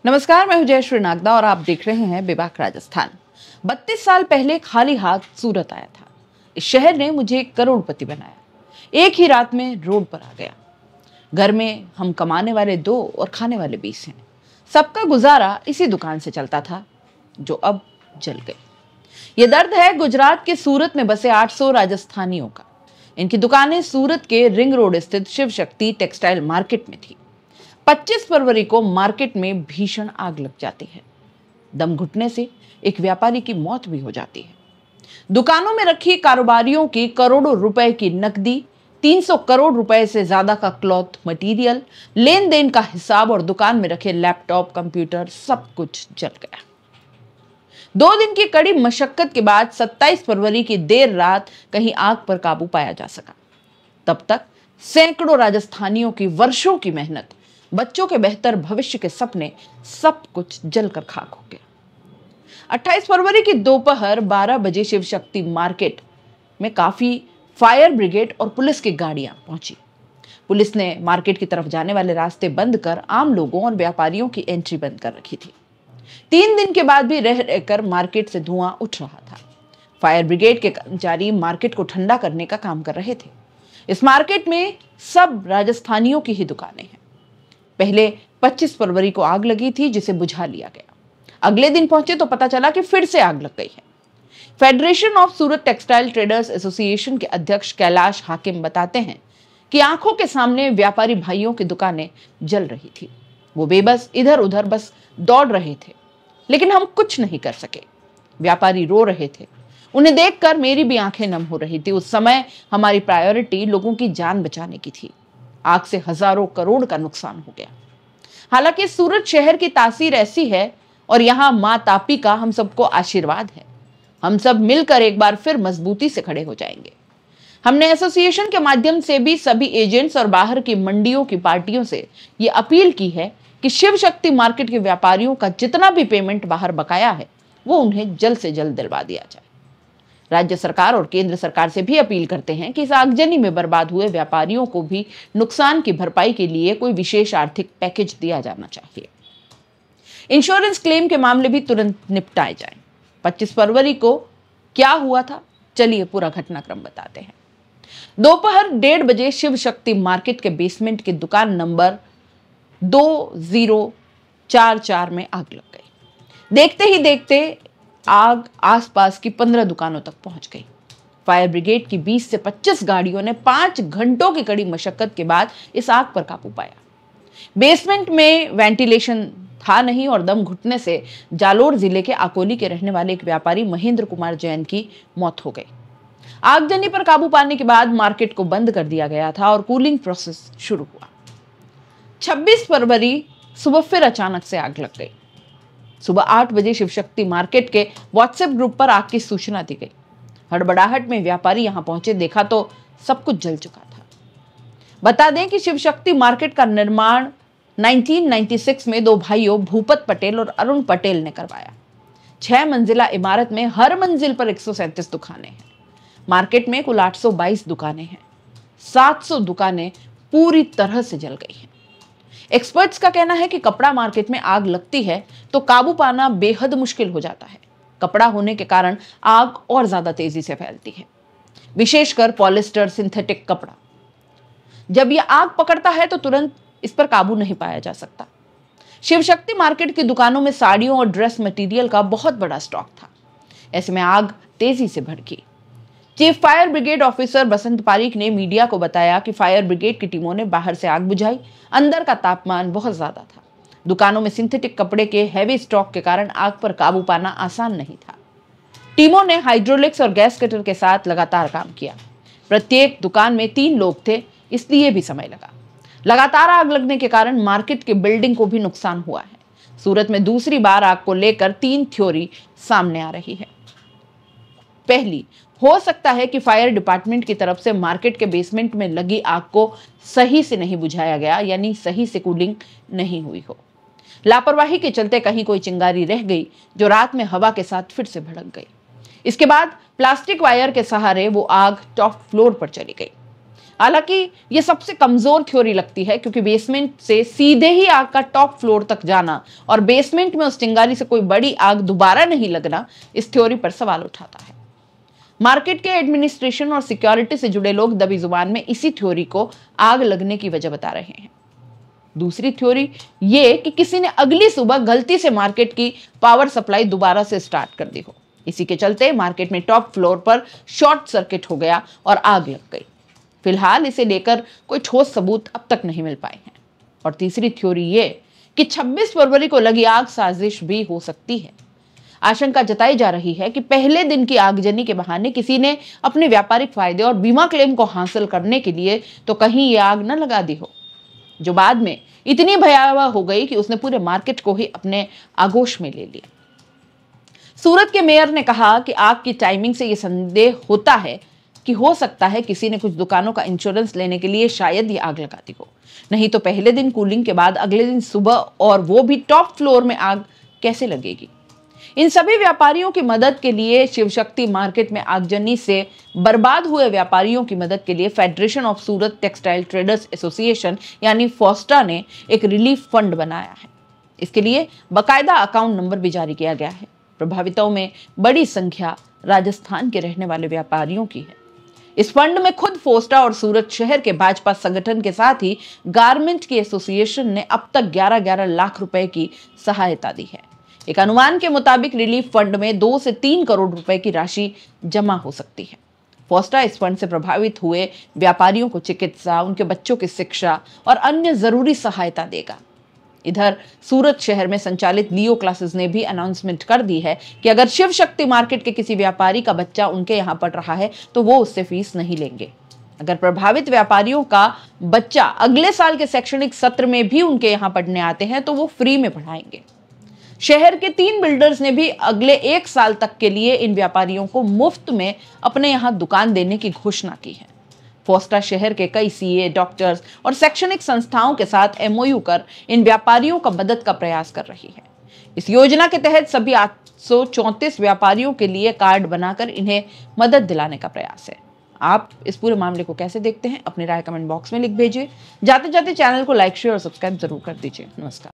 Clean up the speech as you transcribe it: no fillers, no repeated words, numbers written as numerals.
नमस्कार, मैं हूं जयश्री नागदा और आप देख रहे हैं बेबाक राजस्थान। 32 साल पहले खाली हाथ सूरत आया था। इस शहर ने मुझे करोड़पति बनाया। एक ही रात में रोड पर आ गया। घर में हम कमाने वाले 2 और खाने वाले 20 हैं। सबका गुजारा इसी दुकान से चलता था, जो अब जल गई। ये दर्द है गुजरात के सूरत में बसे 800 राजस्थानियों का। इनकी दुकानें सूरत के रिंग रोड स्थित शिव शक्ति टेक्सटाइल मार्केट में थी। 25 फरवरी को मार्केट में भीषण आग लग जाती है। दम घुटने से एक व्यापारी की मौत भी हो जाती है। दुकानों में रखी कारोबारियों की करोड़ों रुपए की नकदी, 300 करोड़ रुपए से ज्यादा का क्लॉथ मटेरियल, लेन देन का हिसाब और दुकान में रखे लैपटॉप, कंप्यूटर, सब कुछ जल गया। 2 दिन की कड़ी मशक्कत के बाद 27 फरवरी की देर रात कहीं आग पर काबू पाया जा सका। तब तक सैकड़ों राजस्थानियों की वर्षों की मेहनत, बच्चों के बेहतर भविष्य के सपने, सब कुछ जलकर खाक हो गया। 28 फरवरी की दोपहर 12 बजे शिव शक्ति मार्केट में काफी फायर ब्रिगेड और पुलिस की गाड़ियां पहुंची। पुलिस ने मार्केट की तरफ जाने वाले रास्ते बंद कर आम लोगों और व्यापारियों की एंट्री बंद कर रखी थी। 3 दिन के बाद भी रह रहकर मार्केट से धुआं उठ रहा था। फायर ब्रिगेड के कर्मचारी मार्केट को ठंडा करने का काम कर रहे थे। इस मार्केट में सब राजस्थानियों की ही दुकानें हैं। पहले 25 फरवरी को आग लगी थी, जिसे बुझा लिया गया। अगले दिन पहुंचे तो पता चला कि फिर से आग लग गई है। Federation of Surat textile traders association के अध्यक्ष कैलाश हाकिम बताते हैं कि आंखों के सामने व्यापारी भाइयों की दुकानें जल रही थी। वो बेबस इधर उधर बस दौड़ रहे थे, लेकिन हम कुछ नहीं कर सके। व्यापारी रो रहे थे। उन्हें देखकर मेरी भी आंखें नम हो रही थी। उस समय हमारी प्रायोरिटी लोगों की जान बचाने की थी। आग से हजारों करोड़ का नुकसान हो गया। हालांकि सूरत शहर की तासीर ऐसी है और यहाँ माँ तापी का हम सबको आशीर्वाद है। हम सब मिलकर एक बार फिर मजबूती से खड़े हो जाएंगे। हमने एसोसिएशन के माध्यम से भी सभी एजेंट्स और बाहर की मंडियों की पार्टियों से ये अपील की है कि शिव शक्ति मार्केट के व्यापारियों का जितना भी पेमेंट बाहर बकाया है, वो उन्हें जल्द से जल्द दिलवा दिया जाए। राज्य सरकार और केंद्र सरकार से भी अपील करते हैं कि इस आगजनी में बर्बाद हुए व्यापारियों को भी नुकसान की भरपाई के लिए कोई विशेष आर्थिक पैकेज दिया जाना चाहिए। इंश्योरेंस क्लेम के मामले भी तुरंत निपटाए जाएं। 25 फरवरी को क्या हुआ था, चलिए पूरा घटनाक्रम बताते हैं। दोपहर 1:30 बजे शिव शक्ति मार्केट के बेसमेंट की दुकान नंबर 2044 में आग लग गई। देखते ही देखते आग आसपास की 15 दुकानों तक पहुंच गई। फायर ब्रिगेड की 20 से 25 गाड़ियों ने 5 घंटों की कड़ी मशक्कत के बाद इस आग पर काबू पाया। बेसमेंट में वेंटिलेशन था नहीं और दम घुटने से जालोर जिले के अकोली के रहने वाले एक व्यापारी महेंद्र कुमार जैन की मौत हो गई। आगजनी पर काबू पाने के बाद मार्केट को बंद कर दिया गया था और कूलिंग प्रोसेस शुरू हुआ। 26 फरवरी सुबह फिर अचानक से आग लग गई। सुबह 8 बजे शिवशक्ति मार्केट के व्हाट्सएप ग्रुप पर आग की सूचना दी गई। हड़बड़ाहट में व्यापारी यहां पहुंचे, देखा तो सब कुछ जल चुका था। बता दें कि शिवशक्ति मार्केट का निर्माण 1996 में 2 भाइयों भूपत पटेल और अरुण पटेल ने करवाया। 6 मंजिला इमारत में हर मंजिल पर 137 दुकानें हैं। मार्केट में कुल 822 दुकानें हैं। 700 दुकानें पूरी तरह से जल गई हैं। एक्सपर्ट्स का कहना है कि कपड़ा मार्केट में आग लगती है तो काबू पाना बेहद मुश्किल हो जाता है। कपड़ा होने के कारण आग और ज्यादा तेजी से फैलती है, विशेषकर पॉलिस्टर, सिंथेटिक कपड़ा। जब यह आग पकड़ता है तो तुरंत इस पर काबू नहीं पाया जा सकता। शिवशक्ति मार्केट की दुकानों में साड़ियों और ड्रेस मटेरियल का बहुत बड़ा स्टॉक था। ऐसे में आग तेजी से भड़की। चीफ फायर ब्रिगेड ऑफिसर बसंत पारीक ने मीडिया को बताया कि फायर ब्रिगेड की टीमों ने बाहर से आग बुझाई। अंदर का तापमान बहुत ज्यादा था। दुकानों में सिंथेटिक कपड़े के हैवी स्टॉक के कारण आग पर काबू पाना आसान नहीं था। टीमों ने हाइड्रोलिक्स और गैस कटर के साथ लगातार काम किया। प्रत्येक दुकान में 3 लोग थे, इसलिए भी समय लगा। लगातार आग लगने के कारण मार्केट की बिल्डिंग को भी नुकसान हुआ है। सूरत में दूसरी बार आग को लेकर 3 थ्योरी सामने आ रही है। पहली, हो सकता है कि फायर डिपार्टमेंट की तरफ से मार्केट के बेसमेंट में लगी आग को सही से नहीं बुझाया गया, यानी सही से कूलिंग नहीं हुई हो। लापरवाही के चलते कहीं कोई चिंगारी रह गई जो रात में हवा के साथ फिर से भड़क गई। इसके बाद प्लास्टिक वायर के सहारे वो आग टॉप फ्लोर पर चली गई। हालांकि ये सबसे कमजोर थ्योरी लगती है, क्योंकि बेसमेंट से सीधे ही आग का टॉप फ्लोर तक जाना और बेसमेंट में उस चिंगारी से कोई बड़ी आग दोबारा नहीं लगना इस थ्योरी पर सवाल उठाता है। मार्केट के एडमिनिस्ट्रेशन और सिक्योरिटी से जुड़े लोग दबी जुबान में इसी थ्योरी को आग लगने की वजह बता रहे हैं। दूसरी थ्योरी ये कि किसी ने अगली सुबह गलती से मार्केट की पावर सप्लाई दोबारा से स्टार्ट कर दी हो। इसी के चलते मार्केट में टॉप फ्लोर पर शॉर्ट सर्किट हो गया और आग लग गई। फिलहाल इसे लेकर कोई ठोस सबूत अब तक नहीं मिल पाए हैं। और तीसरी थ्योरी ये कि 26 फरवरी को लगी आग साजिश भी हो सकती है। आशंका जताई जा रही है कि पहले दिन की आगजनी के बहाने किसी ने अपने व्यापारिक फायदे और बीमा क्लेम को हासिल करने के लिए तो कहीं ये आग न लगा दी हो, जो बाद में इतनी भयावह हो गई कि उसने पूरे मार्केट को ही अपने आगोश में ले लिया। सूरत के मेयर ने कहा कि आग की टाइमिंग से यह संदेह होता है कि हो सकता है किसी ने कुछ दुकानों का इंश्योरेंस लेने के लिए शायद ये आग लगा दी हो, नहीं तो पहले दिन कूलिंग के बाद अगले दिन सुबह, और वो भी टॉप फ्लोर में आग कैसे लगेगी। इन सभी व्यापारियों की मदद के लिए शिवशक्ति मार्केट में आगजनी से बर्बाद हुए व्यापारियों की मदद के लिए federation of Surat textile traders association यानी फोस्टा ने एक रिलीफ फंड बनाया है। इसके लिए बाकायदा अकाउंट नंबर भी जारी किया गया है। प्रभावितों में बड़ी संख्या राजस्थान के रहने वाले व्यापारियों की है। इस फंड में खुद फोस्टा और सूरत शहर के भाजपा संगठन के साथ ही गारमेंट की एसोसिएशन ने अब तक 11-11 लाख रुपए की सहायता दी है। एक अनुमान के मुताबिक रिलीफ फंड में 2 से 3 करोड़ रुपए की राशि जमा हो सकती है। फोस्टा इस फंड से प्रभावित हुए व्यापारियों को चिकित्सा, उनके बच्चों की शिक्षा और अन्य जरूरी सहायता देगा। इधर सूरत शहर में संचालित लियो क्लासेस ने भी अनाउंसमेंट कर दी है कि अगर शिव शक्ति मार्केट के किसी व्यापारी का बच्चा उनके यहाँ पढ़ रहा है तो वो उससे फीस नहीं लेंगे। अगर प्रभावित व्यापारियों का बच्चा अगले साल के शैक्षणिक सत्र में भी उनके यहाँ पढ़ने आते हैं तो वो फ्री में पढ़ाएंगे। शहर के 3 बिल्डर्स ने भी अगले 1 साल तक के लिए इन व्यापारियों को मुफ्त में अपने यहाँ दुकान देने की घोषणा की है। फोस्टा शहर के कई सीए, डॉक्टर्स और शैक्षणिक संस्थाओं के साथ एमओयू कर इन व्यापारियों का मदद का प्रयास कर रही है। इस योजना के तहत सभी 834 व्यापारियों के लिए कार्ड बनाकर इन्हें मदद दिलाने का प्रयास है। आप इस पूरे मामले को कैसे देखते हैं, अपनी राय कमेंट बॉक्स में लिख भेजिए। जाते जाते चैनल को लाइक, शेयर और सब्सक्राइब जरूर कर दीजिए। नमस्कार।